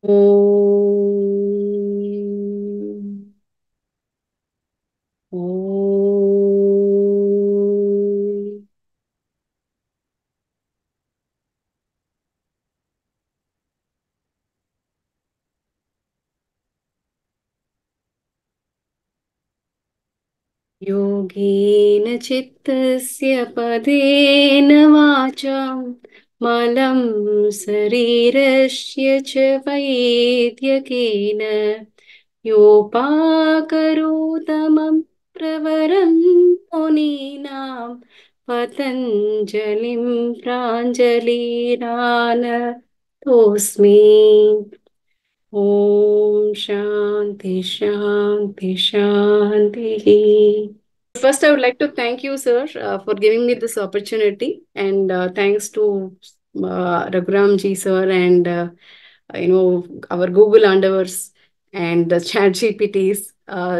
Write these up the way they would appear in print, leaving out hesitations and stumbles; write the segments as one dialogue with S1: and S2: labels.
S1: Om. Om. योगेन चित्तस्य पदेन वाचां मलं शरीरस्य च वैद्यकेन योपाकरोतमं प्रवरं मुनीनां पतञ्जलिं प्राञ्जलिरानतोऽस्मि। ॐ शान्ति शान्ति शान्तिः. First, I would like to thank you, sir, for giving me this opportunity, and thanks to Raghuram ji, sir, and our Google endeavors and the Chat GPTs.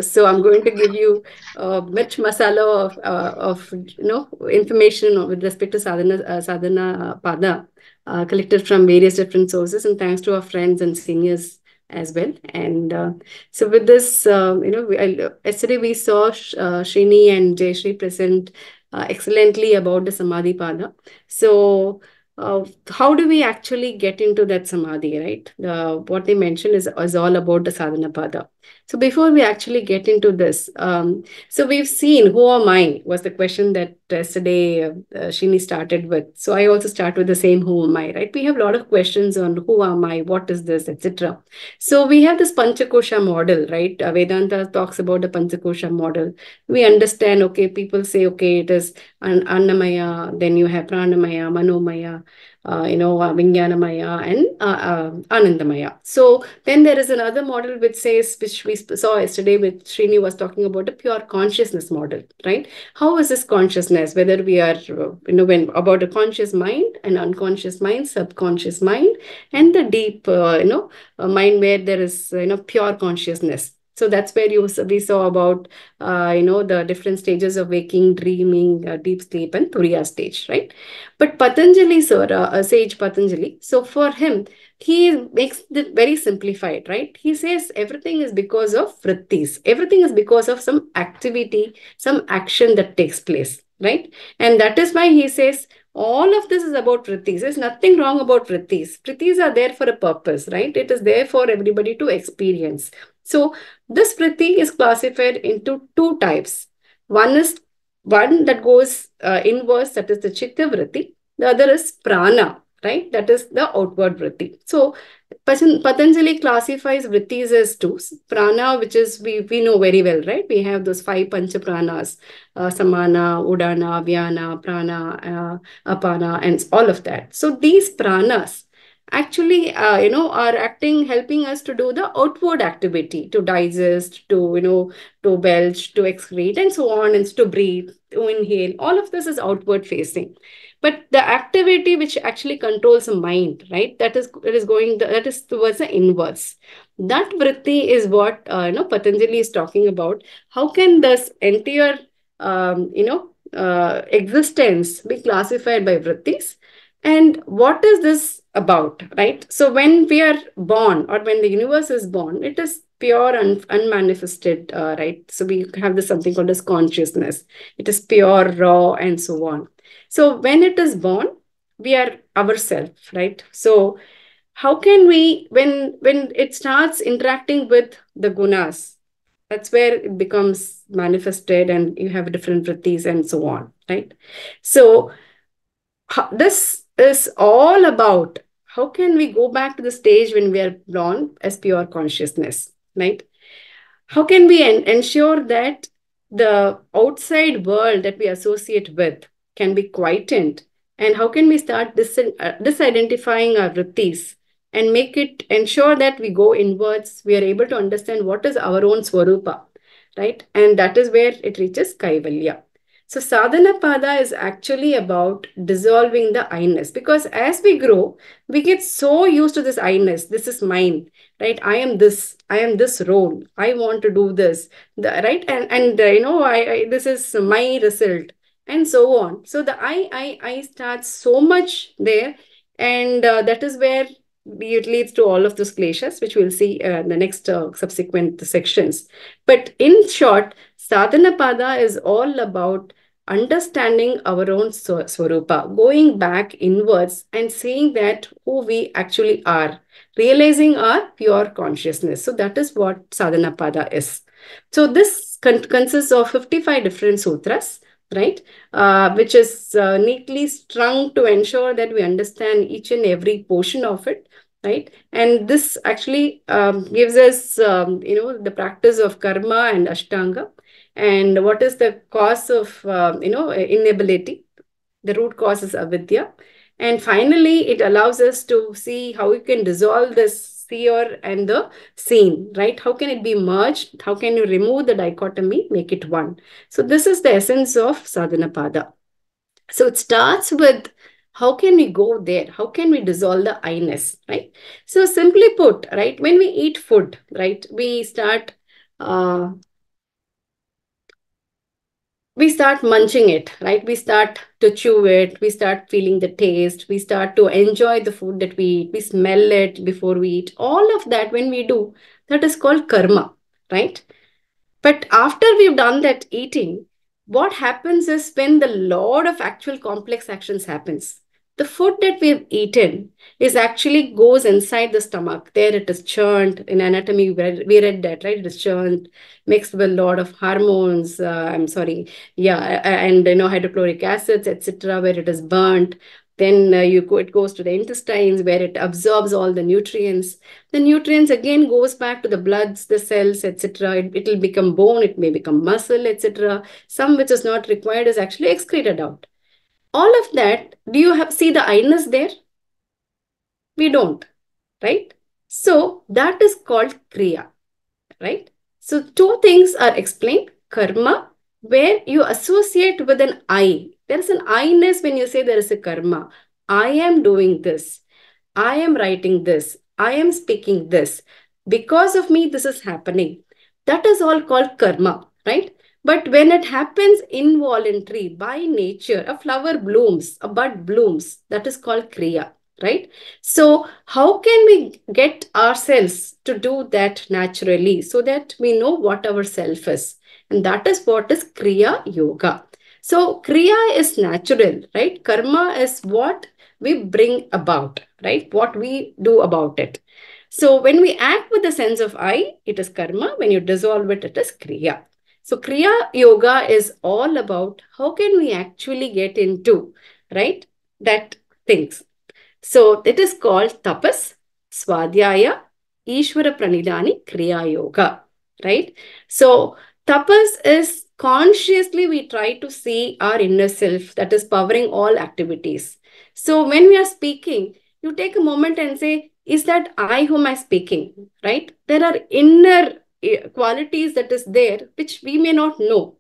S1: So I'm going to give you much masala of information with respect to sadhana pada collected from various different sources, and thanks to our friends and seniors as well. And so with this, yesterday we saw Srini and Jayashree present excellently about the Samadhi Pada. So how do we actually get into that Samadhi, right? What they mentioned is all about the Sadhana Pada. So before we actually get into this, so we've seen who am I was the question that yesterday Srini started with. So I also start with the same who am I, right? We have a lot of questions on who am I, what is this, etc. So we have this Panchakosha model, right? Vedanta talks about the Panchakosha model. We understand, okay, people say, okay, it is Annamaya, then you have Pranamaya, Manomaya, Vijnanamaya and Anandamaya. So then there is another model which says, which we saw yesterday with Srini was talking about a pure consciousness model, right? How is this consciousness? Whether we are, when about a conscious mind, an unconscious mind, subconscious mind, and the deep, a mind where there is pure consciousness. So that's where we saw about the different stages of waking, dreaming, deep sleep, and turiya stage, right? But Patanjali, sir, sage Patanjali, so for him, he makes it very simplified, right? He says everything is because of vrittis. Everything is because of some activity, some action that takes place, right? And that is why he says all of this is about vrittis. There's nothing wrong about vrittis. Vrittis are there for a purpose, right? It is there for everybody to experience. So this vritti is classified into two types. One is one that goes inwards, that is the chitta vritti. The other is prana, right? That is the outward vritti. So Patanjali classifies vrittis as two. Prana, which is we know very well, right? We have those five pancha pranas, samana, udana, vyana, prana, apana, and all of that. So these pranas actually, are acting, helping us to do the outward activity, to digest, to, to belch, to excrete, and so on, and to breathe, to inhale. All of this is outward facing. But the activity which actually controls the mind, right? That is towards the inwards. That vritti is what Patanjali is talking about. How can this entire existence be classified by vrittis? And what is this about, right? So when we are born, or when the universe is born, it is pure and unmanifested, right? So we have this something called as consciousness. It is pure, raw, and so on. So when it is born, we are ourselves, right? So how can we, when it starts interacting with the gunas, that's where it becomes manifested, and you have different vrittis and so on, right? So this is all about how can we go back to the stage when we are born as pure consciousness, right? How can we ensure that the outside world that we associate with can be quietened? And how can we start disidentifying our vrittis and make it ensure that we go inwards, we are able to understand what is our own swarupa, right? And that is where it reaches Kaivalya. So sadhana pada is actually about dissolving the I-ness, because as we grow, we get so used to this I-ness. This is mine, right? I am this role. I want to do this, right? And this is my result, and so on. So the I starts so much there, and that is where it leads to all of those kleshas, which we'll see in the next subsequent sections. But in short, sadhana pada is all about understanding our own swarupa, going back inwards and seeing that who we actually are, realizing our pure consciousness. So that is what sadhana pada is. So this consists of 55 different sutras, right? Which is neatly strung to ensure that we understand each and every portion of it, right? And this actually gives us, the practice of karma and ashtanga, and what is the cause of, inability. The root cause is avidya. And finally, it allows us to see how we can dissolve this seer and the seen, right? How can it be merged? How can you remove the dichotomy, make it one? So this is the essence of sadhana pada. So it starts with how can we go there? How can we dissolve the I-ness, right? So simply put, right, when we eat food, right, uh, we start munching it, right? We start to chew it, we start feeling the taste, we start to enjoy the food that we eat, we smell it before we eat. All of that, when we do, that is called karma, right? But after we've done that eating, what happens is when the lot of actual complex actions happens, the food that we've eaten is actually goes inside the stomach. There it is churned. In anatomy, we read that, right? It is churned, mixed with a lot of hormones. I'm sorry, yeah, and hydrochloric acids, etc., where it is burnt. Then it goes to the intestines where it absorbs all the nutrients. The nutrients again goes back to the bloods, the cells, etc. It will become bone, it may become muscle, etc. Some which is not required is actually excreted out. All of that, do you have see the I-ness there? We don't, right? So that is called kriya, right? So two things are explained. Karma, where you associate with an I. There is an I-ness when you say there is a karma. I am doing this. I am writing this. I am speaking this. Because of me, this is happening. That is all called karma, right? But when it happens involuntary, by nature, a flower blooms, a bud blooms, that is called kriya, right? So, how can we get ourselves to do that naturally so that we know what our self is? And that is what is kriya yoga. So, kriya is natural, right? Karma is what we bring about, right? What we do about it. So when we act with the sense of I, it is karma. When you dissolve it, it is kriya. So kriya yoga is all about how can we actually get into, right, that things. So it is called tapas, swadhyaya, Ishvara pranidhani, kriya yoga, right? So tapas is consciously we try to see our inner self that is powering all activities. So when we are speaking, you take a moment and say, is that I whom I speaking, right? There are inner qualities that is there which we may not know,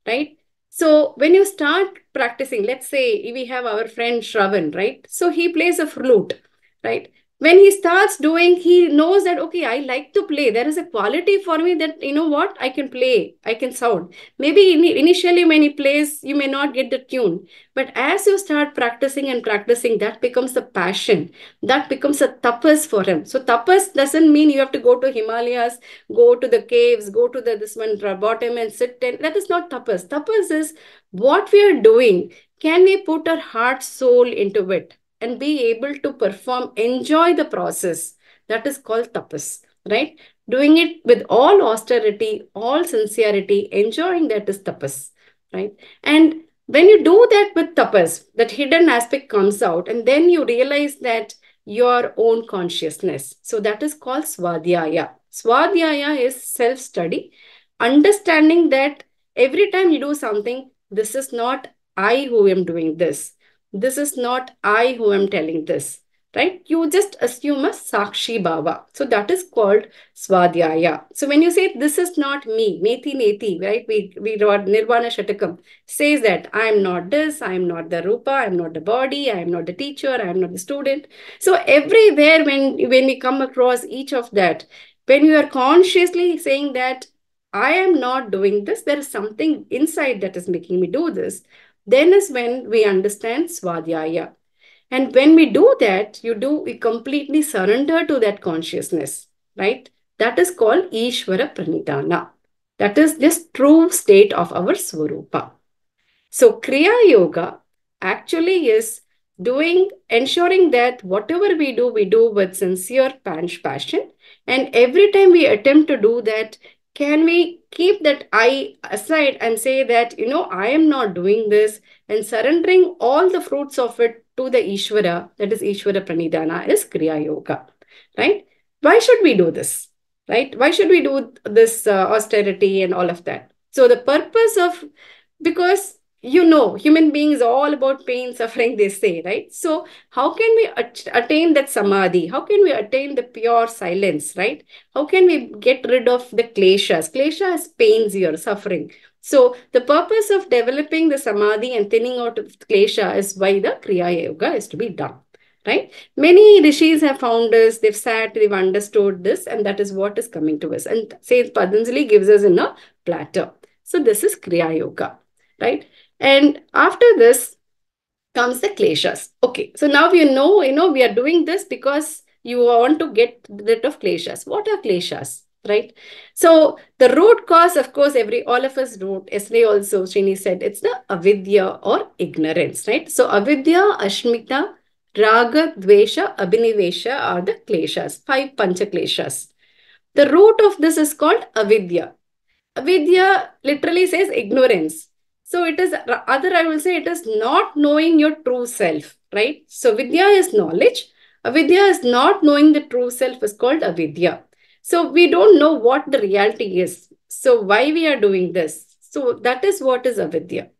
S1: right? So when you start practicing, let's say we have our friend Shravan, right? So he plays a flute, right? When he starts doing, he knows that, okay, I like to play. There is a quality for me that, you know what, I can play, I can sound. Maybe initially when he plays, you may not get the tune. But as you start practicing and practicing, that becomes a passion. That becomes a tapas for him. So tapas doesn't mean you have to go to Himalayas, go to the caves, go to this one bottom and sit. And that is not tapas. Tapas is what we are doing. Can we put our heart, soul into it and be able to perform, enjoy the process? That is called tapas, right? Doing it with all austerity, all sincerity, enjoying that is tapas, right? And when you do that with tapas, that hidden aspect comes out, and then you realize that your own consciousness. So that is called swadhyaya. Swadhyaya is self-study, understanding that every time you do something, this is not I who am doing this. This is not I who am telling this, right? You just assume a Sakshi Bhava. So that is called Swadhyaya. So when you say this is not me, Neti Neti, right? We wrote Nirvana Shatakam says that I am not this, I am not the Rupa, I am not the body, I am not the teacher, I am not the student. So everywhere when we come across each of that, when you are consciously saying that I am not doing this, there is something inside that is making me do this, then is when we understand Swadhyaya. And when we do that, we completely surrender to that consciousness, right? That is called Ishvara Pranidhana. That is this true state of our Swarupa. So Kriya Yoga actually is ensuring that whatever we do with sincere passion. And every time we attempt to do that, can we keep that I aside and say that, I am not doing this, and surrendering all the fruits of it to the Ishvara, that is Ishvara Pranidhana, is Kriya Yoga, right? Why should we do this, right? Why should we do this austerity and all of that? So the purpose of, because human beings are all about pain, suffering, they say, right? So how can we attain that samadhi? How can we attain the pure silence, right? How can we get rid of the klesha is pains here, suffering. So the purpose of developing the samadhi and thinning out of klesha is why the kriya yoga is to be done, right? Many rishis have found this, they've sat, they've understood this, and that is what is coming to us, and says Patanjali gives us in a platter. So this is kriya yoga, right? And after this comes the kleshas. Okay, so now we are doing this because you want to get rid of kleshas. What are kleshas, right? So the root cause, of course, all of us wrote yesterday also, Srini said, it's the avidya or ignorance, right? So avidya, ashmita, raga, dvesha, abhinivesha are the kleshas, 5 pancha kleshas. The root of this is called avidya. Vidya literally says ignorance. So it is other, I will say it is not knowing your true self, right? So Vidya is knowledge. Avidya is not knowing the true self is called avidya. So we don't know what the reality is. So why we are doing this? So that is what is avidya.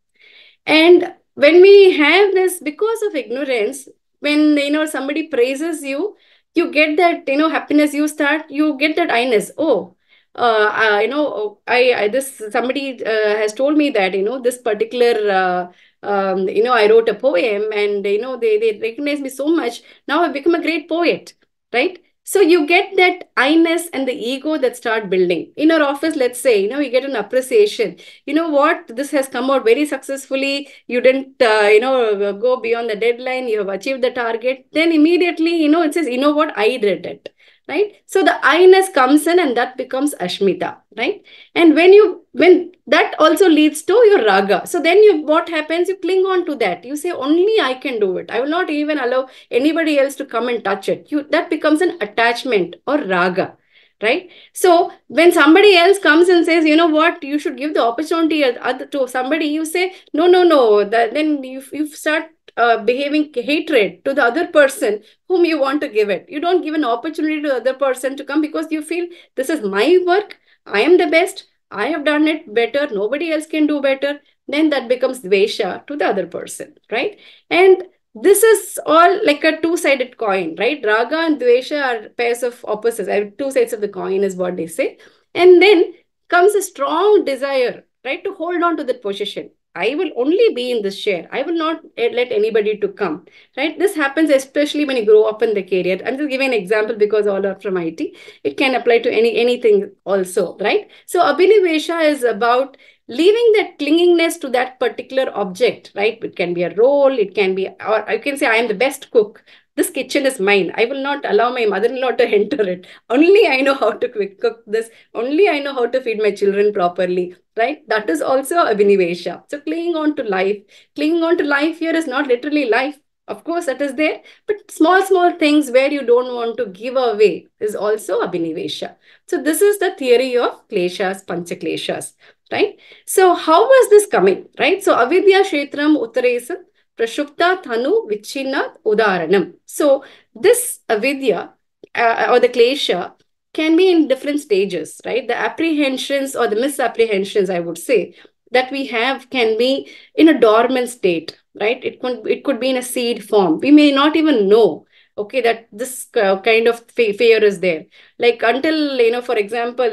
S1: And when we have this, because of ignorance, when somebody praises you, you get that happiness. You get that I-ness. Oh, I this somebody has told me that this particular I wrote a poem, and they recognize me so much. Now I've become a great poet, right? So you get that I-ness and the ego that start building in our office. Let's say you get an appreciation. You know what, this has come out very successfully, you didn't go beyond the deadline, you have achieved the target, then immediately it says, what, I did it, right? So the I-ness comes in, and that becomes ashmita, right? And when that also leads to your raga, so then what happens, you cling on to that, you say only I can do it, I will not even allow anybody else to come and touch it. That becomes an attachment or raga, right? So when somebody else comes and says, you know what, you should give the opportunity to somebody, you say, no, no, no. Then you start behaving hatred to the other person whom you want to give it. You don't give an opportunity to the other person to come because you feel this is my work. I am the best. I have done it better. Nobody else can do better. Then that becomes dvesha to the other person, right? And this is all like a two-sided coin, right? Raga and dvesha are pairs of opposites. Two sides of the coin is what they say. And then comes a strong desire, right, to hold on to that position. I will only be in this chair. I will not let anybody to come, right? This happens especially when you grow up in the career. I'm just giving an example because all are from IT. It can apply to anything also, right? So Abhinivesha is about leaving that clingingness to that particular object, right? It can be a role, it can be, or I can say, I am the best cook. This kitchen is mine. I will not allow my mother-in-law to enter it. Only I know how to cook this. Only I know how to feed my children properly, right? That is also Abhinivesha. So clinging on to life. Clinging on to life here is not literally life. Of course, that is there. But small things where you don't want to give away is also Abhinivesha. So this is the theory of kleshas, pancha kleshas, right? So how was this coming, right? So avidya kshetram uttaresan prashupta thanu vichina udaranam. So this avidya or the klesha can be in different stages, right? The apprehensions or the misapprehensions, I would say, that we have can be in a dormant state, right? It could be in a seed form. We may not even know, okay, that this kind of fear is there. Like until, for example,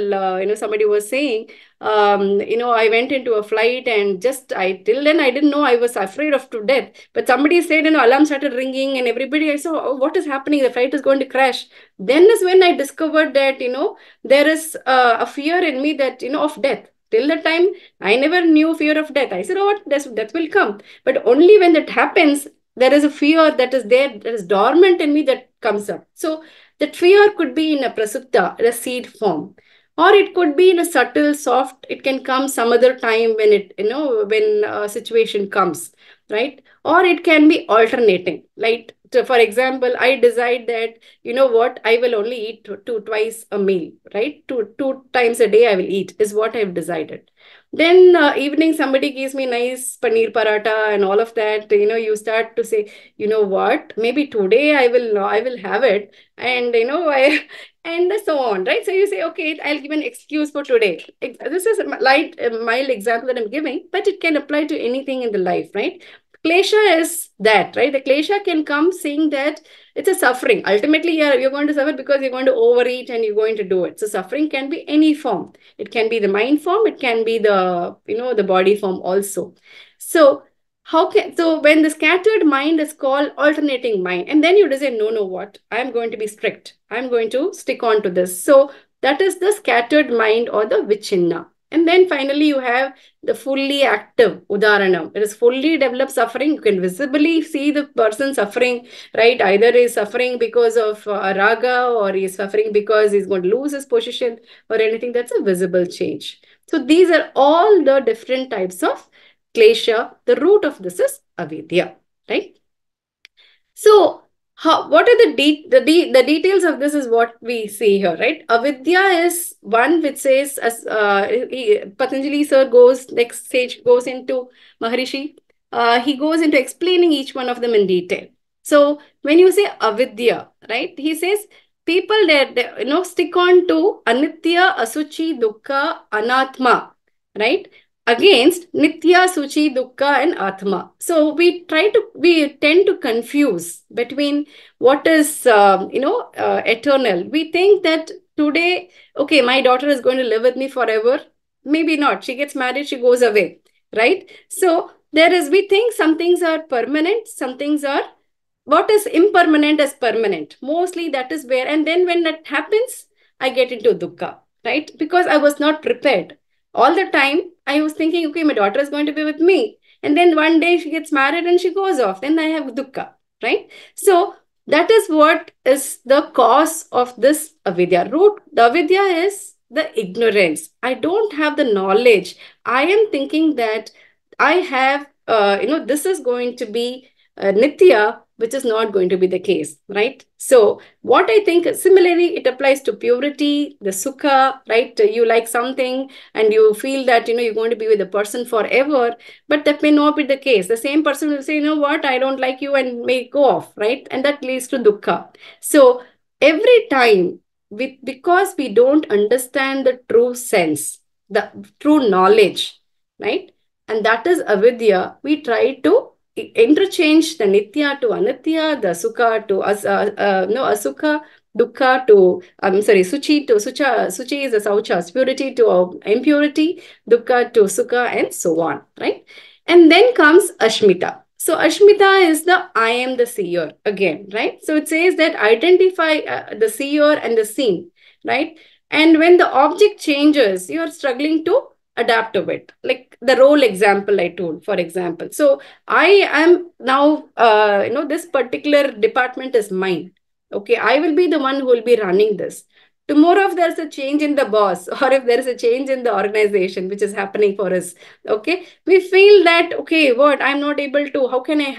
S1: somebody was saying, I went into a flight and till then I didn't know, I was afraid of to death. But somebody said, alarm started ringing and everybody, I saw, oh, what is happening? The flight is going to crash. Then is when I discovered that, there is a fear in me that, of death. Till the time, I never knew fear of death. I said, oh, what, death will come. But only when that happens, There is a fear that is there, that is dormant in me, that comes up. So that fear could be in a prasupta, in a seed form, or it could be in a subtle, soft. It can come some other time when it, when a situation comes, right? Or it can be alternating. Like, so for example, I decide that, you know what, I will only eat twice a meal, right? Two times a day I will eat is what I've decided. Then evening somebody gives me nice paneer paratha and all of that. You start to say, you know what, maybe today I will have it, and I and so on, right? So you say, okay, I'll give an excuse for today. This is a light, a mild example that I'm giving, but it can apply to anything in the life, right? Klesha is that, right? The klesha can come saying that it's a suffering. Ultimately, you're going to suffer because you're going to overeat and you're going to do it. So suffering can be any form. It can be the mind form, it can be the body form also. So so when the scattered mind is called alternating mind, and then you decide, no, what, I'm going to be strict, I'm going to stick on to this. So that is the scattered mind or the vichinna. And then finally you have the fully active udaranam. It is fully developed suffering. You can visibly see the person suffering, right? Either he's suffering because of raga, or he's suffering because he's going to lose his position or anything. That's a visible change. So these are all the different types of klesha. The root of this is avidya, right? So, what are the details of this is what we see here, right? Avidya is one which says, as Patanjali sir goes, next stage goes into Maharishi, he goes into explaining each one of them in detail. So, when you say avidya, right, he says people that stick on to anitya, asuchi, dukkha, anatma, right? Against Nitya, Suchi, Dukkha, and Atma. So we tend to confuse between what is, eternal. We think that today, okay, my daughter is going to live with me forever. Maybe not. She gets married, she goes away, right? So we think some things are permanent, some things are, what is impermanent is permanent. Mostly that is where, and then when that happens, I get into dukkha, right? Because I was not prepared. All the time, I was thinking, okay, my daughter is going to be with me. And then one day she gets married and she goes off. Then I have dukkha, right? So that is what is the cause of this avidya. Root, the avidya is the ignorance. I don't have the knowledge. I am thinking that I have, this is going to be nitya, which is not going to be the case, right? So what I think, similarly, it applies to purity, the sukha, right? You like something and you feel that, you're going to be with the person forever, but that may not be the case. The same person will say, you know what, I don't like you, and may go off, right? And that leads to dukkha. So every time, because we don't understand the true sense, the true knowledge, right? And that is avidya, we try to interchange the nitya to anitya, the sukha to no, asukha, dukkha to, I'm sorry, suchi to sucha, suchi is a saucha, purity to impurity, dukkha to sukha, and so on, right? And then comes ashmita. So ashmita is the I am the seer again, right? So it says that identify the seer and the seen, right? And when the object changes, you are struggling to adapt to it. Like the role example I told, for example. So I am now, this particular department is mine. Okay, I will be the one who will be running this. Tomorrow, if there's a change in the boss, or if there is a change in the organization, which is happening for us, okay, we feel that, okay, what, I'm not able to, how can it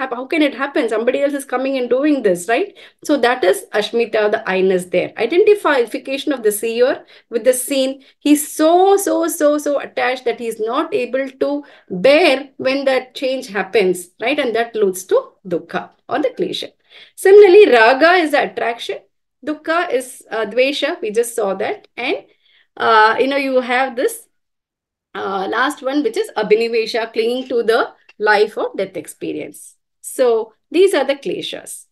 S1: happen? Somebody else is coming and doing this, right? So that is Ashmita, the I-ness there. Identification of the seer with the scene. He's so attached that he's not able to bear when that change happens, right? And that leads to dukkha or the klesha. Similarly, raga is the attraction. Dukkha is dvesha. We just saw that. And, you have this last one, which is abhinivesha, clinging to the life or death experience. So these are the kleshas.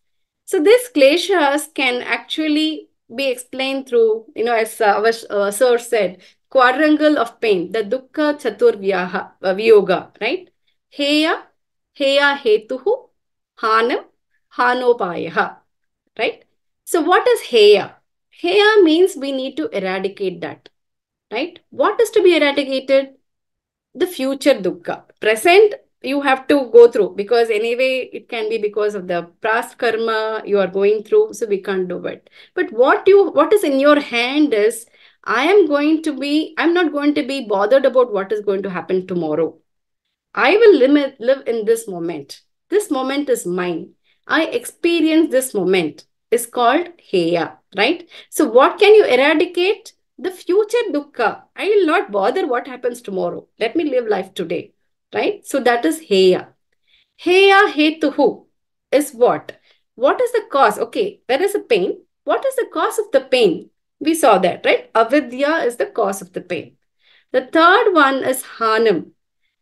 S1: So these kleshas can actually be explained through, as our sir said, quadrangle of pain, the dukkha chatur viyoga, right? Heya, heya hetuhu, hanam, hanopayaha, right? So what is heya? Heya means we need to eradicate that, right? What is to be eradicated? The future dukkha. Present, you have to go through, because anyway it can be because of the past karma you are going through, so we can't do it. But what is in your hand is, I'm not going to be bothered about what is going to happen tomorrow. I will live in this moment. This moment is mine. I experience this moment. Is called heya, right? So what can you eradicate? The future dukkha. I will not bother what happens tomorrow. Let me live life today, right? So that is heya. Heya hetuhu is what? What is the cause? Okay, there is a pain. What is the cause of the pain? We saw that, right? Avidya is the cause of the pain. The third one is hanam.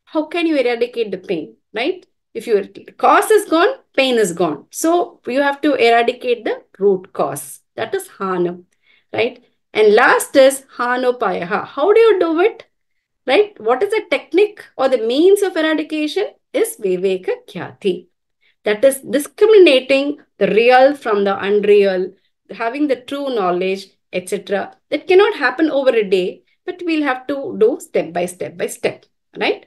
S1: How can you eradicate the pain, right? If your cause is gone, pain is gone. So you have to eradicate the root cause. That is hanam, right? And last is hanopayaha. How do you do it, right? What is the technique or the means of eradication? Is viveka khyati. That is discriminating the real from the unreal, having the true knowledge, etc. That cannot happen over a day, but we'll have to do step by step by step, right?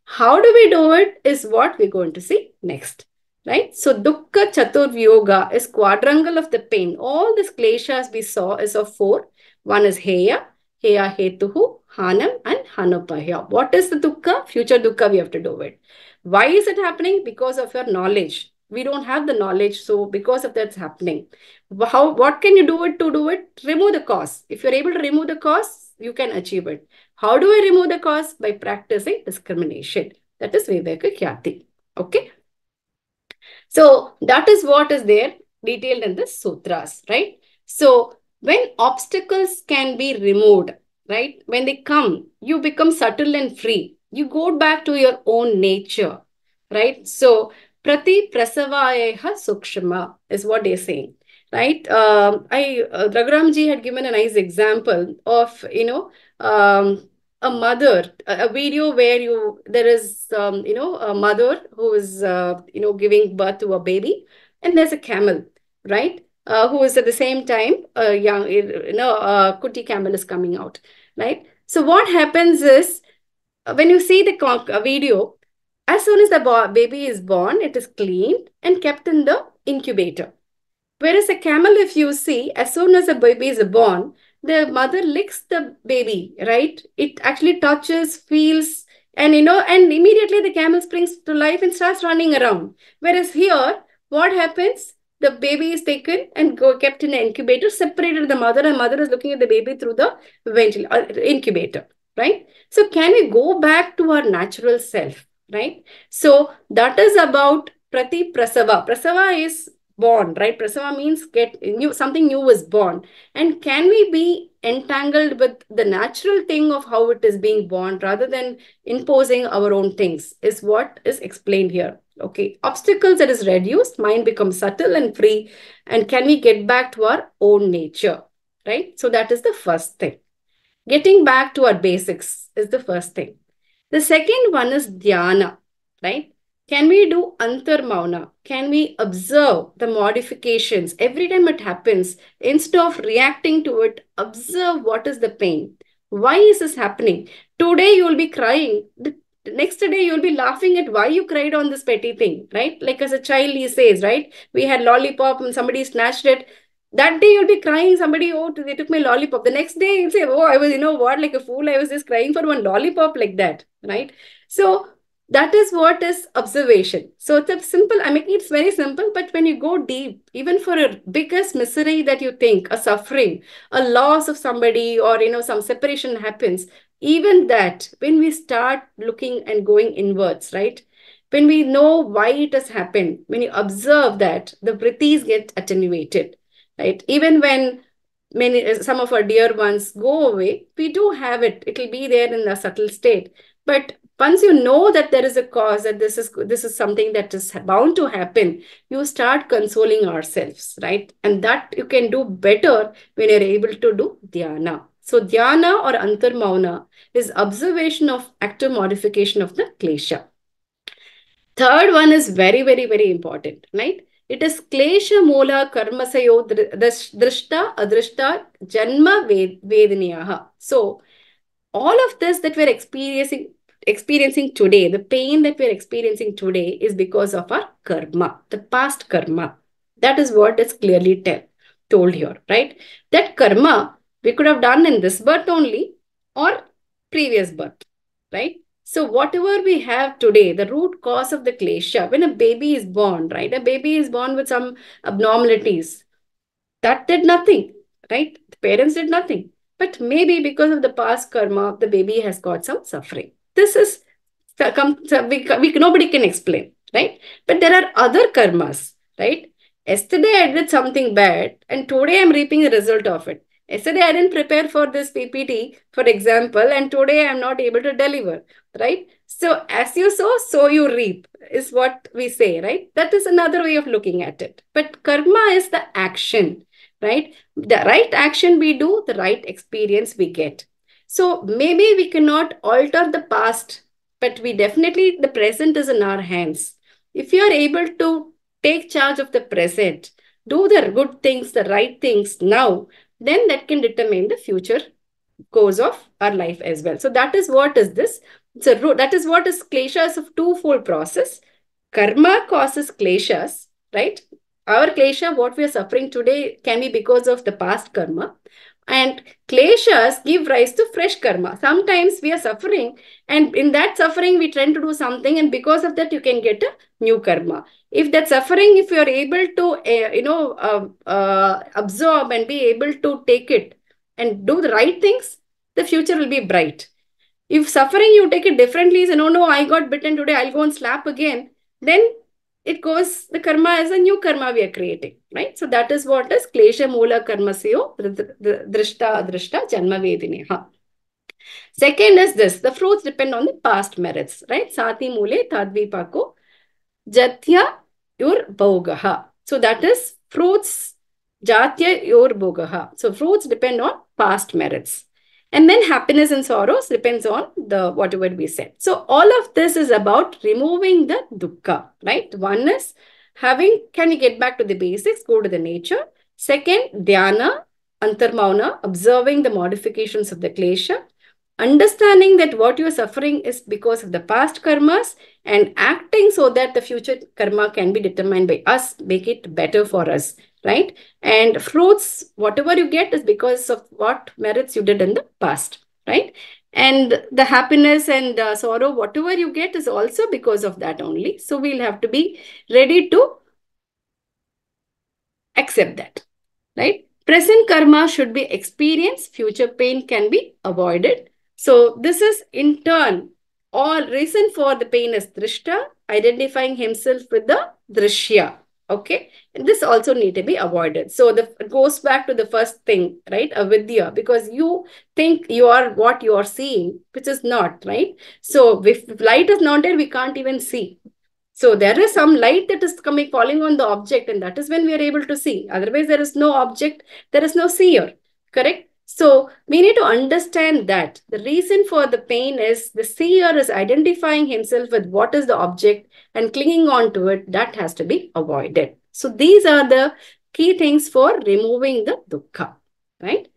S1: How do we do it is what we're going to see next, right? So dukkha chaturvyoga is quadrangle of the pain. All these kleshas we saw is of four. One is heya, heya hetuhu, hanam, and hanupahya. What is the dukkha? Future dukkha we have to do it. Why is it happening? Because of your knowledge. We don't have the knowledge, so because of that's happening. What can you do it to do it? Remove the cause. If you're able to remove the cause, you can achieve it. How do I remove the cause? By practicing discrimination. That is Viveka Khyati. Okay. So that is what is there detailed in the sutras, right? So when obstacles can be removed, right? When they come, you become subtle and free. You go back to your own nature, right? So prati prasavayeha sukshma is what they're saying, right? Raghuramji had given a nice example of, a mother, a video where there is, a mother who is, giving birth to a baby, and there's a camel, right? Who is at the same time, a young, kuti camel is coming out, right? So what happens is, when you see the video, as soon as the baby is born, it is cleaned and kept in the incubator. Whereas a camel, if you see, as soon as a baby is born, the mother licks the baby, right? It actually touches, feels, and immediately the camel springs to life and starts running around. Whereas here, what happens? The baby is taken and kept in an incubator, separated the mother, and mother is looking at the baby through the incubator, right? So can we go back to our natural self, right? So that is about prati prasava. Prasava is born, right? Prasava means something new is born. And can we be entangled with the natural thing of how it is being born rather than imposing our own things is what is explained here. Okay, obstacles that is reduced, mind becomes subtle and free, and can we get back to our own nature, right? So that is the first thing. Getting back to our basics is the first thing. The second one is dhyana, right? Can we do antarmauna? Can we observe the modifications every time it happens? Instead of reacting to it, observe what is the pain. Why is this happening? Today you will be crying. The next day you will be laughing at why you cried on this petty thing, right? Like as a child he says, right? We had lollipop and somebody snatched it. That day you'll be crying, somebody, oh, they took my lollipop. The next day you'll say, oh, I was, what, like a fool. I was just crying for one lollipop like that, right? So that is what is observation. So it's a simple, I mean, it's very simple, but when you go deep, even for a biggest misery that you think, a suffering, a loss of somebody, or, some separation happens, even that, when we start looking and going inwards, right? When we know why it has happened, when you observe that, the vrittis get attenuated, right? Even when some of our dear ones go away, we do have it. It will be there in a subtle state. But once you know that there is a cause, that this is something that is bound to happen, you start consoling ourselves, right? And that you can do better when you're able to do dhyana. So dhyana or antarmauna is observation of active modification of the klesha. Third one is very, very, very important, right? It is klesha moola karmasayo drishta adrishta janma vedaniyaha. So all of this that we're experiencing experiencing today, the pain that we're experiencing today is because of our karma, the past karma. That is what is clearly told here, right? That karma we could have done in this birth only or previous birth, right? So whatever we have today, the root cause of the klesha, when a baby is born, right? A baby is born with some abnormalities. That did nothing, right? The parents did nothing. But maybe because of the past karma, the baby has got some suffering. This is nobody can explain, right? But there are other karmas, right? Yesterday I did something bad, and today I'm reaping the result of it. Yesterday I didn't prepare for this PPT, for example, and today I'm not able to deliver, right? So as you sow, so you reap, is what we say, right? That is another way of looking at it. But karma is the action, right? The right action we do, the right experience we get. So maybe we cannot alter the past, but we definitely, the present is in our hands. If you are able to take charge of the present, do the good things, the right things now, then that can determine the future course of our life as well. So that is what is this. So that is what is kleshas of twofold process. Karma causes kleshas, right? Our klesha, what we are suffering today, can be because of the past karma. And kleshas give rise to fresh karma. Sometimes we are suffering, and in that suffering, we tend to do something, and because of that, you can get a new karma. If that suffering, if you are able to, absorb and be able to take it and do the right things, the future will be bright. If suffering you take it differently, say, no, I got bitten today, I'll go and slap again, then it goes, the karma is a new karma we are creating, right? So that is what is klesha moola karmasyo drishta adrishta janma vedineha. Second is this, the fruits depend on the past merits, right? Sati mule tadvipako jatya ur bhogaha. So that is fruits jatya ur bhogaha. So fruits depend on past merits. And then happiness and sorrows depends on the whatever we said. So all of this is about removing the dukkha, right? One is can we get back to the basics, go to the nature. Second, dhyana, antarmauna, observing the modifications of the klesha. Understanding that what you are suffering is because of the past karmas and acting so that the future karma can be determined by us, make it better for us, right? And fruits, whatever you get is because of what merits you did in the past, right? And the happiness and sorrow, whatever you get is also because of that only. So we'll have to be ready to accept that, right? Present karma should be experienced, future pain can be avoided. So this is in turn, all reason for the pain is drishta, identifying himself with the drishya. Okay, and this also need to be avoided. So it goes back to the first thing, right? Avidya, because you think you are what you are seeing, which is not, right? So if light is not there, we can't even see. So there is some light that is coming, falling on the object, and that is when we are able to see. Otherwise, there is no object, there is no seer, correct? So we need to understand that the reason for the pain is the seer is identifying himself with what is the object and clinging on to it. That has to be avoided. So these are the key things for removing the dukkha, right?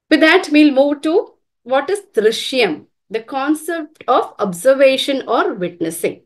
S1: With that, we'll move to what is drishyam, the concept of observation or witnessing.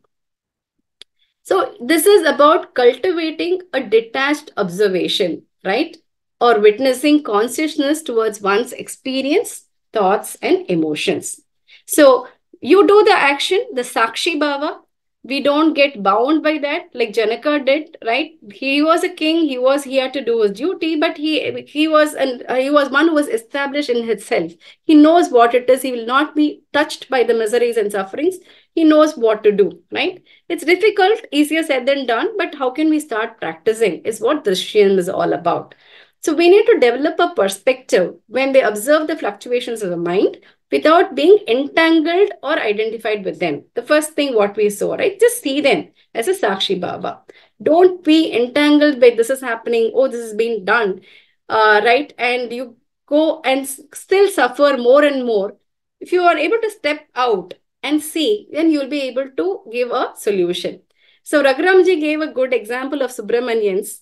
S1: So this is about cultivating a detached observation, right? Or witnessing consciousness towards one's experience, thoughts, and emotions. So you do the action, the Sakshi Bhava. We don't get bound by that, like Janaka did, right? He was a king. He had to do his duty, but he was one who was established in himself. He knows what it is. He will not be touched by the miseries and sufferings. He knows what to do, right? It's difficult, easier said than done, but how can we start practicing is what Drishyam is all about. So we need to develop a perspective when they observe the fluctuations of the mind without being entangled or identified with them. The first thing what we saw, right? Just see them as a Sakshi Baba. Don't be entangled by this is happening, oh, this is being done, right? And you go and still suffer more and more. If you are able to step out and see, then you'll be able to give a solution. So Raghuramji gave a good example of Subramanians,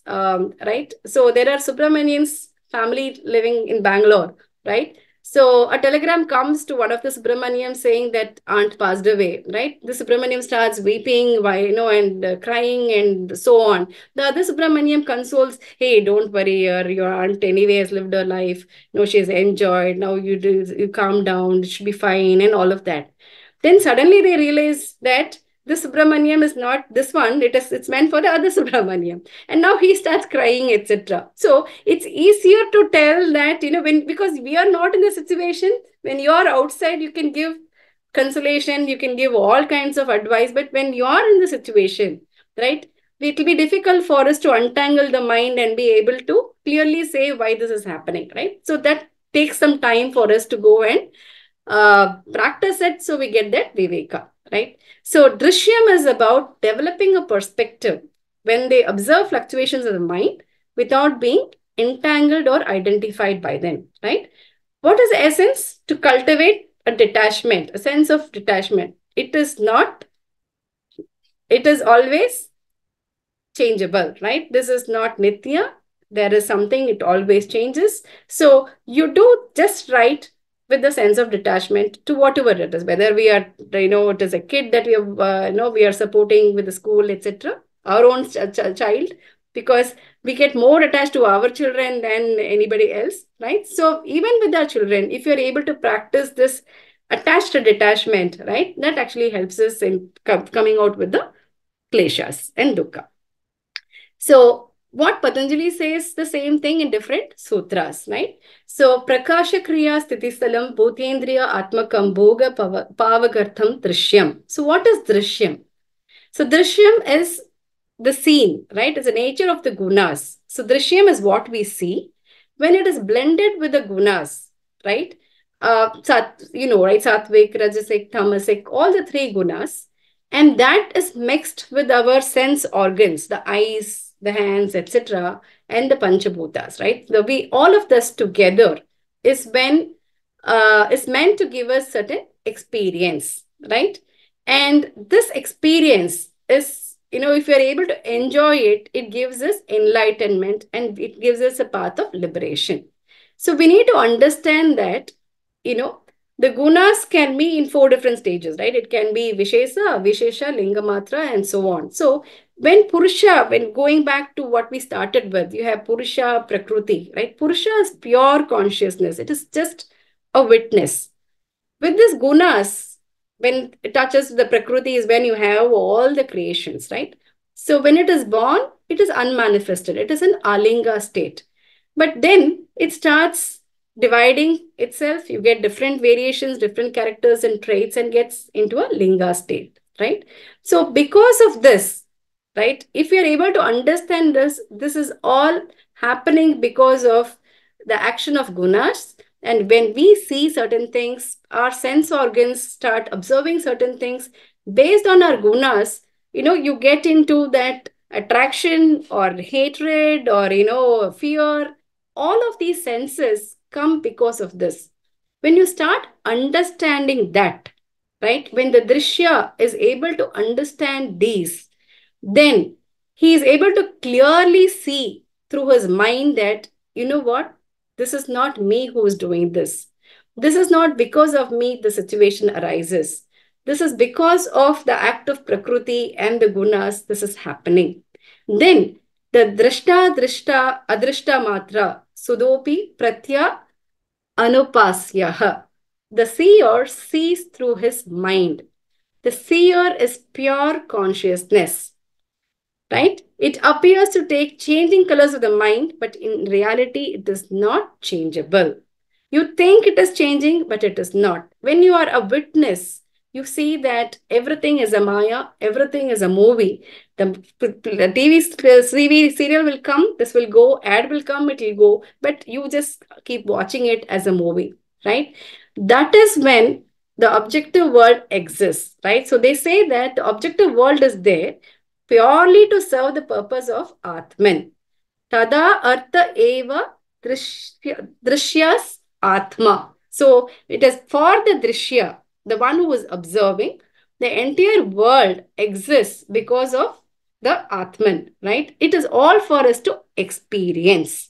S1: right? So there are Subramanians family living in Bangalore, right? So a telegram comes to one of the Subramaniam saying that aunt passed away, right? The Subramaniam starts weeping, why, and crying and so on. The other Subramaniam consoles, hey, don't worry, your aunt anyway has lived her life. No, she's enjoyed. Now you calm down, it should be fine, and all of that. Then suddenly they realize that this Subramaniam is not this one, it's meant for the other Subramaniam. And now he starts crying, etc. So it's easier to tell that, when, because we are not in the situation. When you're outside, you can give consolation, you can give all kinds of advice, but when you're in the situation, right, it will be difficult for us to untangle the mind and be able to clearly say why this is happening, right? So that takes some time for us to go and practice it, so we get that viveka, right? So drishyam is about developing a perspective when they observe fluctuations of the mind without being entangled or identified by them, right? What is the essence? To cultivate a detachment, a sense of detachment. It is not, it is always changeable, right? This is not nitya. There is something, it always changes. So you do just right with the sense of detachment to whatever it is, whether we are, it is a kid that we have, we are supporting with the school, etc., our own child, because we get more attached to our children than anybody else, right? So even with our children, if you're able to practice this attached detachment, right, that actually helps us in coming out with the kleshas and dukkha. So what Patanjali says the same thing in different sutras, right? So Prakasha Kriya Stitisthalam Bhutendriya Atmakam Bhoga Pavagartham Drishyam. So what is Drishyam? So Drishyam is the scene, right? It's the nature of the gunas. So Drishyam is what we see when it is blended with the gunas, right? Right? Sattvic, Rajasic, Tamasic, all the three gunas. And that is mixed with our sense organs, the eyes, the hands, etc., and the Panchabhutas, right? So all of this together is when is meant to give us certain experience, right? And this experience is, if you're able to enjoy it, it gives us enlightenment and it gives us a path of liberation. So we need to understand that, you know, the gunas can be in four different stages, right? It can be Vishesa, Vishesha, Lingamatra, and so on. So when Purusha, when going back to what we started with, you have Purusha, Prakriti, right? Purusha is pure consciousness. It is just a witness. With this gunas, when it touches the Prakriti is when you have all the creations, right? So when it is born, it is unmanifested. It is an alinga state. But then it starts dividing itself. You get different variations, different characters and traits, and gets into a linga state, right? So because of this, right, if you're able to understand this, this is all happening because of the action of gunas. And when we see certain things, our sense organs start observing certain things based on our gunas. You get into that attraction or hatred or, fear. All of these senses come because of this. When you start understanding that, right, when the drishya is able to understand these, then he is able to clearly see through his mind that, what? This is not me who is doing this. This is not because of me the situation arises. This is because of the act of Prakriti and the gunas, this is happening. Then the drishta, drishta, adrishta matra, sudopi, pratya, anupasyaha. The seer sees through his mind. The seer is pure consciousness, right? It appears to take changing colors of the mind, but in reality, it is not changeable. You think it is changing, but it is not. When you are a witness, you see that everything is a maya, everything is a movie. The TV serial will come, this will go, ad will come, it will go, but you just keep watching it as a movie, right? That is when the objective world exists, right? So they say that the objective world is there purely to serve the purpose of Atman. Tada artha eva drishyas atma. So it is for the drishya, the one who is observing, the entire world exists because of the Atman, right? It is all for us to experience.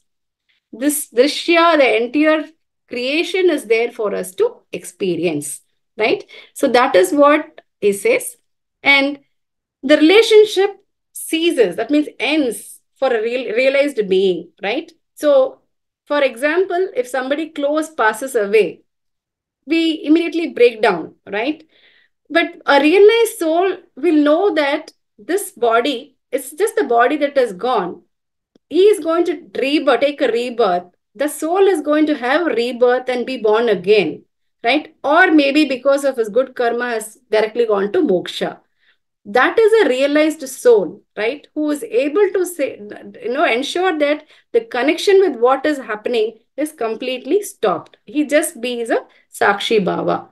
S1: This drishya, the entire creation is there for us to experience, right? So that is what he says. And the relationship ceases, that means ends for a realized being, right? So, for example, if somebody close passes away, we immediately break down, right? But a realized soul will know that this body is just the body that is gone. He is going to rebirth, take a rebirth. The soul is going to have a rebirth and be born again, right? Or maybe because of his good karma has directly gone to moksha. That is a realized soul, right? Who is able to say, ensure that the connection with what is happening is completely stopped. He just be a Sakshi Bhava.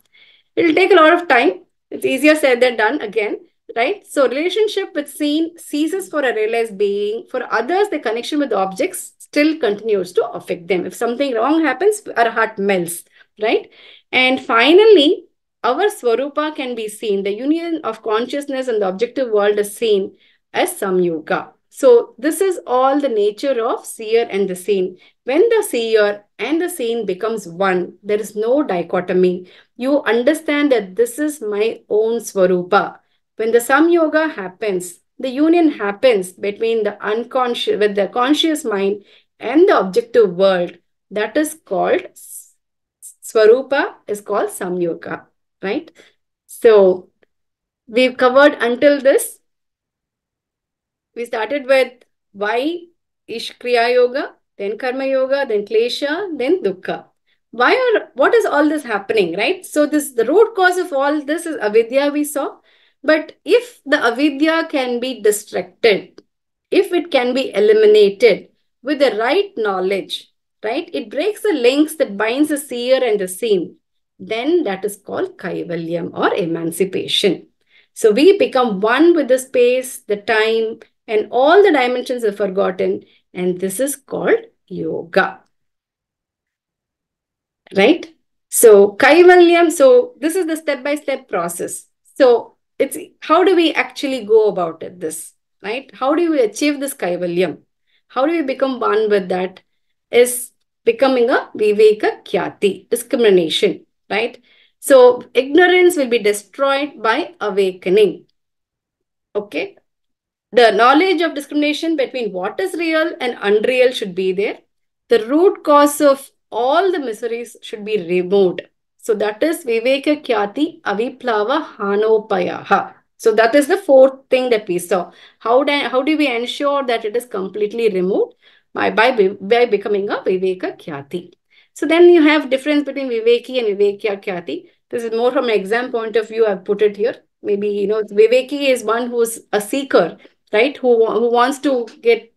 S1: It'll take a lot of time. It's easier said than done again, right? So relationship with seen ceases for a realized being. For others, the connection with objects still continues to affect them. If something wrong happens, our heart melts, right? And finally, our Swarupa can be seen. The union of consciousness and the objective world is seen as samyoga. So this is all the nature of seer and the seen. When the seer and the seen becomes one, there is no dichotomy. You understand that this is my own Swarupa. When the samyoga happens, the union happens between the unconscious, with the conscious mind and the objective world. That is called Swarupa, is called samyoga, right? So we've covered until this. We started with why Kriya Yoga, then Karma Yoga, then Klesha, then Dukkha. What is all this happening, right? So the root cause of all this is avidya, we saw. But if the avidya can be distracted, if it can be eliminated with the right knowledge, right? It breaks the links that binds the seer and the seen. Then that is called kaivalyam or emancipation. So we become one with the space, the time, and all the dimensions are forgotten. And this is called yoga, right? So Kaivalyam, so this is the step-by-step process. So it's how do we actually go about it, this, right? How do we achieve this Kaivalyam? How do we become one with that? Is becoming a Viveka Khyati, discrimination, right? So ignorance will be destroyed by awakening. Okay. The knowledge of discrimination between what is real and unreal should be there. The root cause of all the miseries should be removed. So that is Viveka Khyati Aviplava Hanopayaha. So that is the fourth thing that we saw. How do we ensure that it is completely removed? By becoming a Viveka Khyati. So then you have difference between Viveki and Vivekya Khyati. This is more from an exam point of view. I've put it here. Maybe, Viveki is one who's a seeker, right? Who wants to get,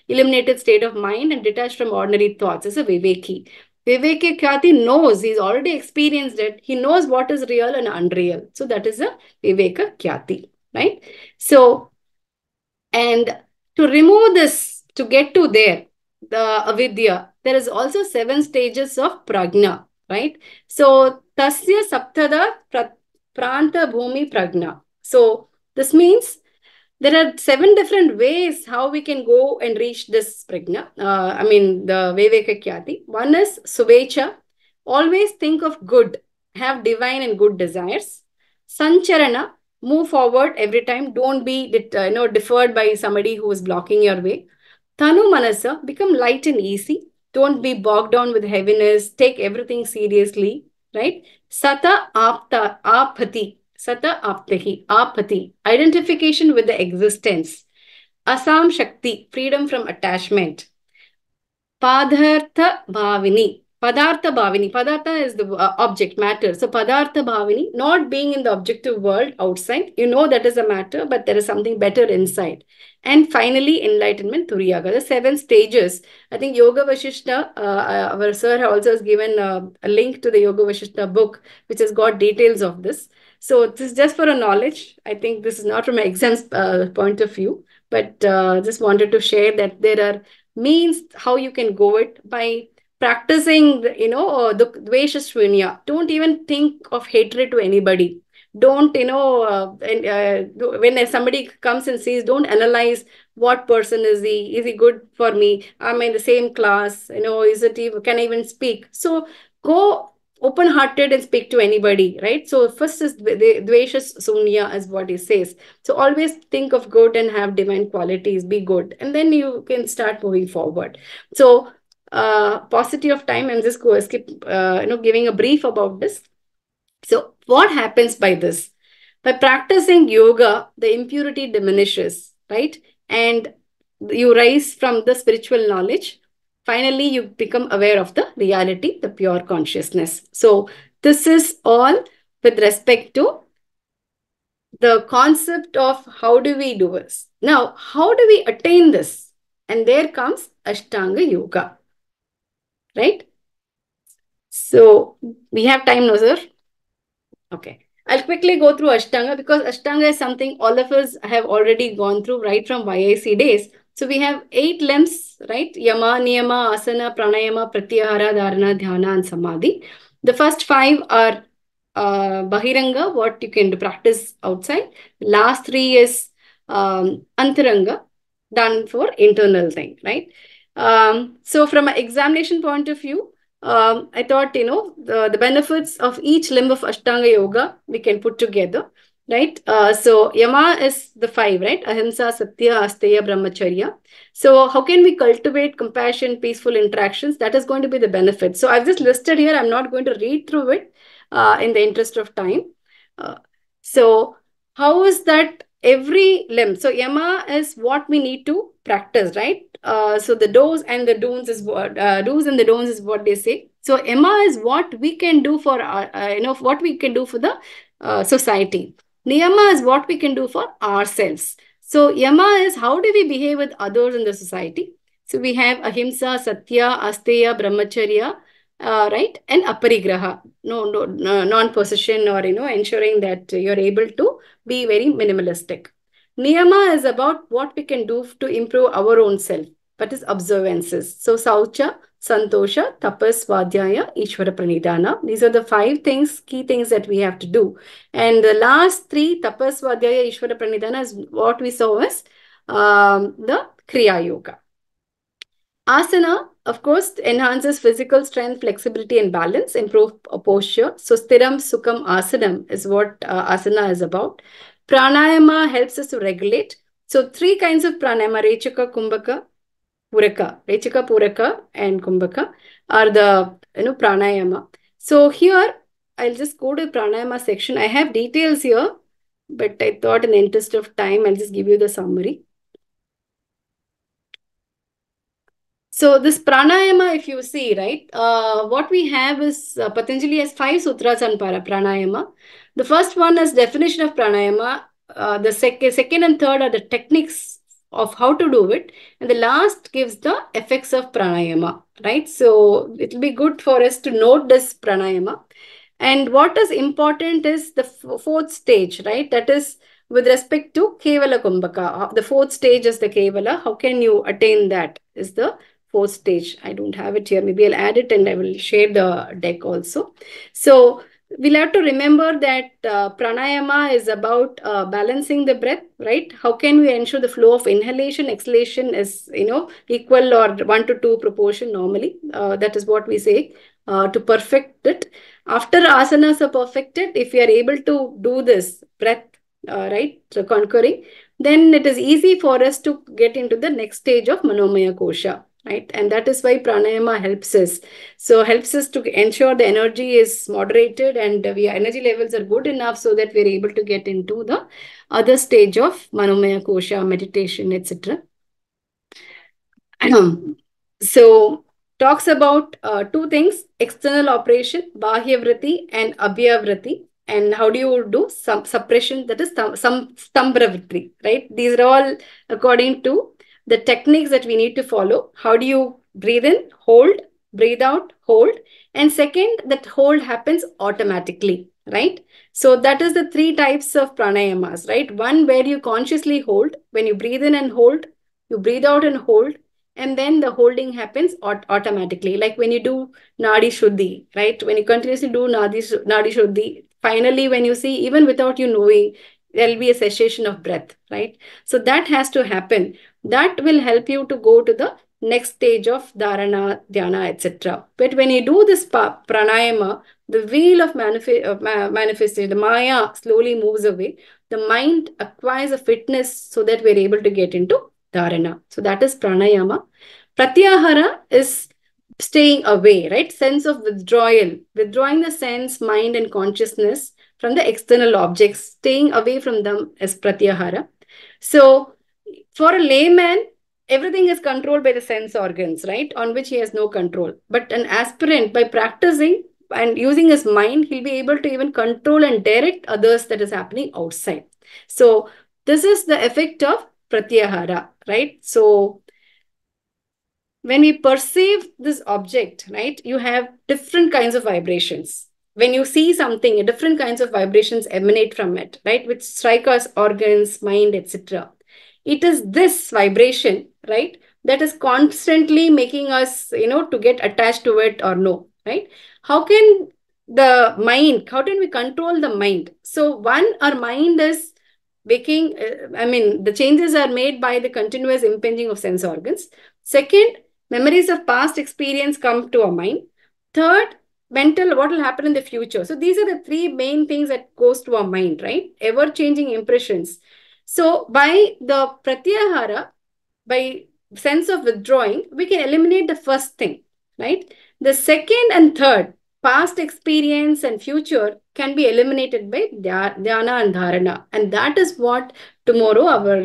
S1: eliminated state of mind and detached from ordinary thoughts. Is a Viveki. Viveki Khyati knows, he's already experienced it. He knows what is real and unreal. So that is a Viveka Khyati, right? So, and to remove this, to get to there, the avidya, there is also 7 stages of prajna, right? So, tasya saptada pranta bhumi prajna. So, this means there are 7 different ways how we can go and reach this prajna. The Viveka Khyati. One is Suvecha. Always think of good. Have divine and good desires. Sancharana. Move forward every time. Don't be deferred by somebody who is blocking your way. Tanu Manasa. Become light and easy. Don't be bogged down with heaviness. Take everything seriously. Right? Sata Apati. Sata Aptahi, Apati, identification with the existence. Asam Shakti, freedom from attachment. Padartha Bhavini. Padartha Bhavini. Padartha is the object, matter. So Padartha Bhavini, not being in the objective world outside. You know that is a matter, but there is something better inside. And finally, enlightenment, Turiyaga. The 7 stages. I think Yoga Vashishta, our sir also has given a link to the Yoga Vashishta book, which has got details of this. So this is just for a knowledge. I think this is not from an exams point of view, but just wanted to share that there are means how you can go it by practicing, the Dvesha Shunya. Don't even think of hatred to anybody. Don't, when somebody comes and says, don't analyze what person is he good for me, am I in the same class, is it even, can I even speak? So go open hearted and speak to anybody, right? So first is dveshas sunya, is what he says. So always think of good and have divine qualities, be good, and then you can start moving forward. So paucity of time, I'm just go skip giving a brief about this. So what happens by this? By practicing yoga, the impurity diminishes, right? And you rise from the spiritual knowledge. Finally, you become aware of the reality, the pure consciousness. So this is all with respect to the concept of how do we do this. Now, how do we attain this? And there comes Ashtanga Yoga, right? So we have time now, sir. Okay. I'll quickly go through Ashtanga because Ashtanga is something all of us have already gone through right from YIC days. So we have 8 limbs, right? Yama, Niyama, Asana, Pranayama, Pratyahara, Dharana, Dhyana, and Samadhi. The first 5 are Bahiranga, what you can do, practice outside. Last 3 is Antaranga, done for internal thing, right? So from an examination point of view, I thought, the benefits of each limb of Ashtanga Yoga we can put together, right? So Yama is the 5, right? Ahimsa, Satya, Asteya, Brahmacharya. So how can we cultivate compassion, peaceful interactions? That is going to be the benefit. So I've just listed here. I'm not going to read through it in the interest of time. Uh, so how is that every limb? So Yama is what we need to practice, right? So the do's and the don'ts is what do's and the don'ts is what they say. So Yama is what we can do for what we can do for the society. Niyama is what we can do for ourselves. So Yama is how do we behave with others in the society. So we have Ahimsa, Satya, Asteya, Brahmacharya, right, and Aparigraha, no non-possession, or ensuring that you're able to be very minimalistic. Niyama is about what we can do to improve our own self, that is observances. So Saucha, Santosha, Tapas, Svadhyaya, Ishvara Pranidhana. These are the 5 things, key things that we have to do. And the last 3, Tapas, Svadhyaya, Ishvara Pranidhana, is what we saw as the Kriya Yoga. Asana, of course, enhances physical strength, flexibility, and balance, improve posture. So, Stiram Sukham Asanam is what asana is about. Pranayama helps us to regulate. So, 3 kinds of pranayama, Rechaka, Kumbhaka, Puraka. Rechaka, Puraka, and Kumbhaka are the pranayama. So, here I'll just go to pranayama section. I have details here, but I thought in the interest of time, I'll just give you the summary. So this pranayama, if you see, right, what we have is Patanjali has 5 sutras on pranayama. The first one is definition of pranayama. The second and third are the techniques of how to do it. And the last gives the effects of pranayama, right? So it will be good for us to note this pranayama. And what is important is the 4th stage, right? That is with respect to Kevala Kumbhaka. The 4th stage is the Kevala. How can you attain that is the 4th stage. I don't have it here. Maybe I'll add it and I will share the deck also. So we'll have to remember that pranayama is about balancing the breath, right? How can we ensure the flow of inhalation, exhalation is, equal or 1 to 2 proportion normally. That is what we say to perfect it. After asanas are perfected, if we are able to do this breath, right, so conquering, then it is easy for us to get into the next stage of Manomaya Kosha. Right, and that is why pranayama helps us. So helps us to ensure the energy is moderated and energy levels are good enough so that we're able to get into the other stage of Manomaya Kosha, meditation, etc. So talks about 2 things: external operation, Bahyavriti and Abhyavriti. And how do you do some suppression? That is some Stambravritri, right? These are all according to the techniques that we need to follow. How do you breathe in, hold, breathe out, hold. And second, that hold happens automatically, right? So that is the 3 types of pranayamas, right? One where you consciously hold. When you breathe in and hold, you breathe out and hold. And then the holding happens automatically. Like when you do Nadi Shuddhi, right? When you continuously do Nadi Shuddhi, finally, when you see, even without you knowing, there'll be a cessation of breath, right? So that has to happen. That will help you to go to the next stage of dharana, dhyana, etc. But when you do this pranayama, the wheel of manifestation, the maya slowly moves away. The mind acquires a fitness so that we're able to get into dharana. So that is pranayama. Pratyahara is staying away, right? Sense of withdrawal, withdrawing the sense, mind, and consciousness from the external objects, staying away from them is pratyahara. So, for a layman, everything is controlled by the sense organs, right? On which he has no control. But an aspirant, by practicing and using his mind, he'll be able to even control and direct others that is happening outside. So, this is the effect of pratyahara, right? So, when we perceive this object, right, you have different kinds of vibrations. When you see something, different kinds of vibrations emanate from it, right, which strike us organs, mind, etc. It is this vibration, right, that is constantly making us, to get attached to it or no, right? How can how can we control the mind? So, one, our mind is making, the changes are made by the continuous impinging of sense organs. Second, memories of past experience come to our mind. Third, mental, what will happen in the future. So these are the three main things that goes to our mind, right? Ever changing impressions. So by the pratyahara, by sense of withdrawing, we can eliminate the first thing, right? The second and third, past experience and future, can be eliminated by dhyana and dharana. And that is what tomorrow our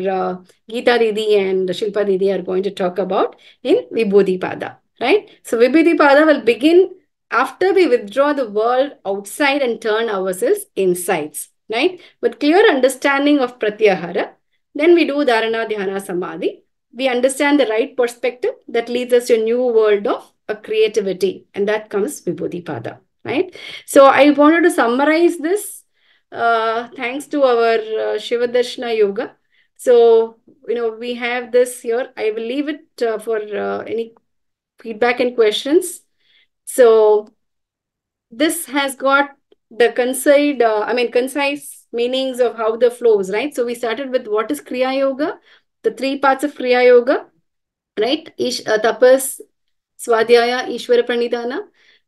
S1: Geeta Didi and Shilpa Didi are going to talk about in Vibhuti Pada, right? So Vibhuti Pada will begin after we withdraw the world outside and turn ourselves insides, right? With clear understanding of pratyahara, then we do dharana, dhyana, samadhi. We understand the right perspective that leads us to a new world of creativity, and that comes Vibhuti Pada, right? So I wanted to summarize this thanks to our Shivadarshana Yoga. So, we have this here. I will leave it for any feedback and questions. So, this has got the concise meanings of how the flows, right? So, we started with what is Kriya Yoga, the three parts of Kriya Yoga, right? Tapas, Swadhyaya, Ishvara Pranidhana.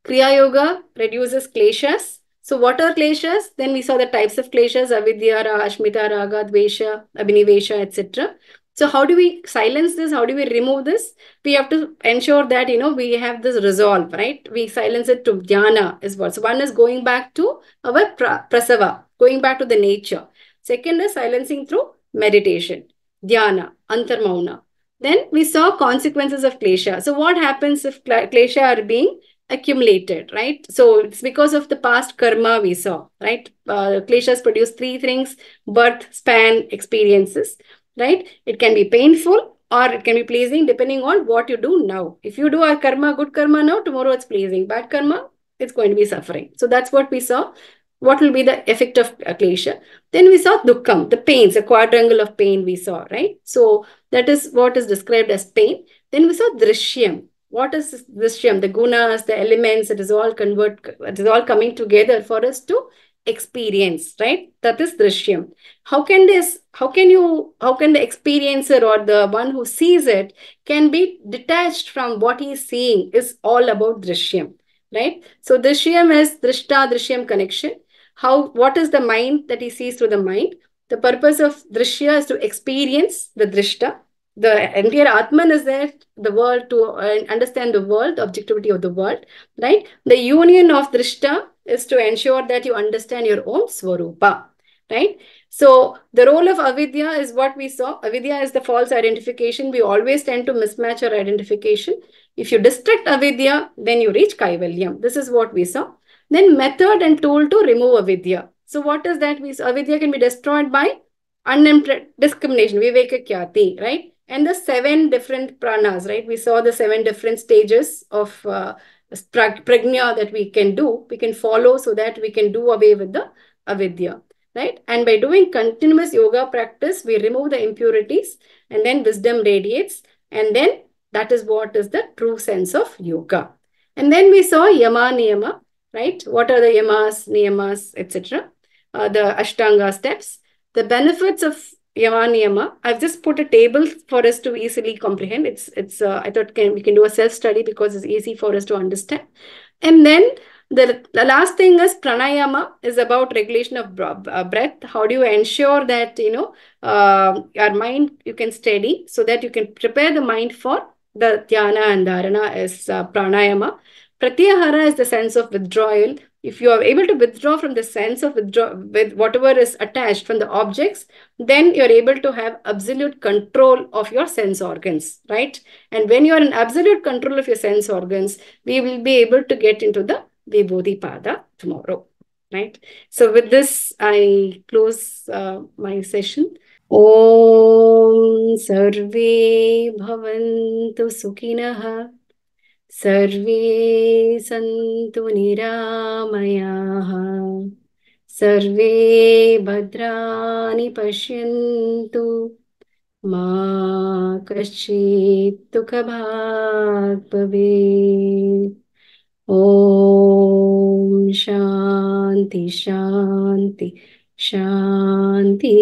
S1: Kriya Yoga reduces kleshas. So what are kleshas? Then we saw the types of kleshas, avidya, ashmita, raga, dvesha, abhinivesha, etc. So how do we silence this? How do we remove this? We have to ensure that, we have this resolve, right? We silence it to dhyana is what. So one is going back to our prasava, going back to the nature. Second is silencing through meditation, dhyana, antarmauna. Then we saw consequences of klesha. So what happens if klesha are being accumulated, right? So it's because of the past karma we saw, right? Kleshas produce three things: birth, span, experiences, right? It can be painful or it can be pleasing depending on what you do now. If you do a karma, good karma now, tomorrow it's pleasing. Bad karma, it's going to be suffering. So that's what we saw. What will be the effect of klesha? Then we saw dukkham, the pains, a quadrangle of pain we saw, right? So that is what is described as pain. Then we saw drishyam. What is drishyam? The gunas, the elements, it is all coming together for us to experience, right? That is drishyam. How can the experiencer or the one who sees it can be detached from what he is seeing is all about drishyam, right? So drishyam is drishta, drishyam connection. What is the mind that he sees through the mind? The purpose of drishya is to experience the drishta. The entire Atman is there, the world, to understand the world, the objectivity of the world, right? The union of drishta is to ensure that you understand your own swarupa, right? So the role of avidya is what we saw. Avidya is the false identification. We always tend to mismatch our identification. If you distract avidya, then you reach kaivalyam. This is what we saw. Then method and tool to remove avidya. So what is that? Avidya can be destroyed by discrimination, viveka kyati, right? And the 7 different pranas, right? We saw the 7 different stages of prajna that we can do. We can follow so that we can do away with the avidya, right? And by doing continuous yoga practice, we remove the impurities and then wisdom radiates. And then that is what is the true sense of yoga. And then we saw yama niyama. right? What are the yamas, niyamas, etc.? The Ashtanga steps. The benefits of yama niyama. I've just put a table for us to easily comprehend. It's. I thought we can do a self study because it's easy for us to understand. And then the last thing is pranayama is about regulation of breath. How do you ensure that your mind you can steady so that you can prepare the mind for the dhyana and dharana is pranayama. Pratyahara is the sense of withdrawal. If you are able to withdraw from the sense of withdraw with whatever is attached from the objects, then you're able to have absolute control of your sense organs, right? And when you're in absolute control of your sense organs, we will be able to get into the Vibhuti Pada tomorrow, right? So with this, I close my session. Om Sarve Bhavantu Sukhinah Sarve Santu Niramayaha Sarve Bhadrani Pashyantu Ma Kaschit Dukhabhag Bhavet. Om Shanti Shanti Shanti.